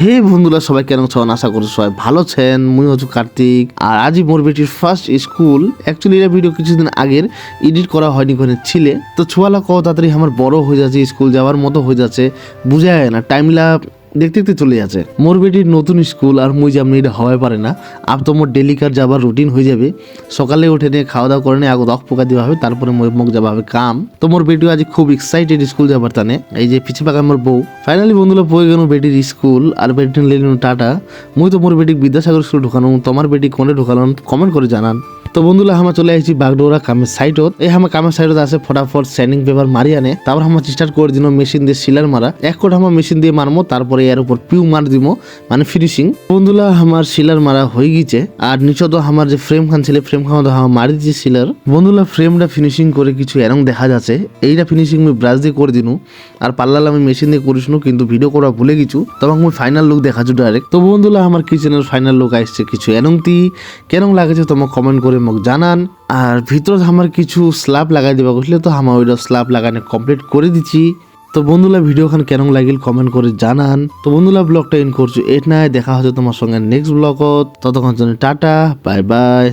হে বন্ধুরা, সবাই কেন আছেন? আশা করি সবাই ভালো আছেন। মুই হচ্ছে কার্তিক, আর আজই মোর বেটির ফার্স্ট স্কুল। অ্যাকচুয়ালি এটা ভিডিও কিছুদিন আগের এডিট করা হয়নি, ওখানে ছিলে তো ছোয়ালা কত তাড়াতাড়ি আমার বড় হয়ে যাচ্ছে, স্কুল যাওয়ার মতো হয়ে যাচ্ছে, বুঝা যায় না, টাইমলা দেখতে দেখতে চলে যাচ্ছে। মোর বেটির নতুন স্কুল আর মুই যেমন এটা হওয়াই পারে না। আপ তো মোর ডেলিকার যাবার রুটিন হয়ে যাবে। সকালে উঠে নিয়ে খাওয়া দাওয়া করে নিয়ে আগে দখ পোকা দেওয়া হবে, তারপরে মুখ যাওয়া হবে কাম। তো মোর বেটিও আজ খুব এক্সাইটেড স্কুল যাবার টানে। এই যে পিছিয়ে পাকা মোর বউ ফাইনালি বন্ধুরা পয়ে গেল বেটির স্কুল, আর বেটি লেলিন টাটা। মুই তো মোর বেটি বিদ্যাসাগর স্কুল ঢুকানো, তোমার বেটি কোনে ঢুকানো কমেন্ট করে জানান। তো বন্ধুরা আমরা চলে আসছি বাগডোরা কামের সাইডত। এই আমার কামের সাইডত আছে ফটাফট স্যান্ডিং পেপার মারি আনে, তারপর আমরা স্টার্ট করে দিন মেশিন দিয়ে সিলার মারা। এক কোট আমার মেশিন দিয়ে মারমো, তারপরে এর উপর পিউ মার দিব, মানে ফিনিশিং। বন্ধুরা আমার সিলার মারা হয়ে গেছে, আর নিচে তো আমার যে ফ্রেম খান ছিল, ফ্রেম খান মারি দিয়েছি সিলার। বন্ধুরা ফ্রেমটা ফিনিশিং করে কিছু এরকম দেখা যাচ্ছে। এইটা ফিনিশিং আমি ব্রাশ দিয়ে করে দিনু, আর পার্লার আমি মেশিন দিয়ে করিস কিন্তু ভিডিও করা ভুলে গেছু। তোমাকে আমি ফাইনাল লুক দেখাচ্ছি ডাইরেক্ট। তো বন্ধুরা আমার কিচেনের ফাইনাল লুক আসছে, কিছু এরকমটি কেরম লাগেছে তোমাকে কমেন্ট করে মোক জানান। আর ভিতরে আমার কিছু স্ল্যাব লাগাই দেবা বুঝলে, তো আমার ওইটা স্ল্যাব লাগানো কমপ্লিট করে দিচ্ছি। তো বন্ধুরা ভিডিওখান কেমন লাগিল কমেন্ট করে জানান। তো বন্ধুরা ব্লগটা এন্ড করছো, এটা নাই দেখা হচ্ছে তোমার সঙ্গে নেক্সট ব্লগত। ততক্ষণ জন্য টাটা, বাই বাই।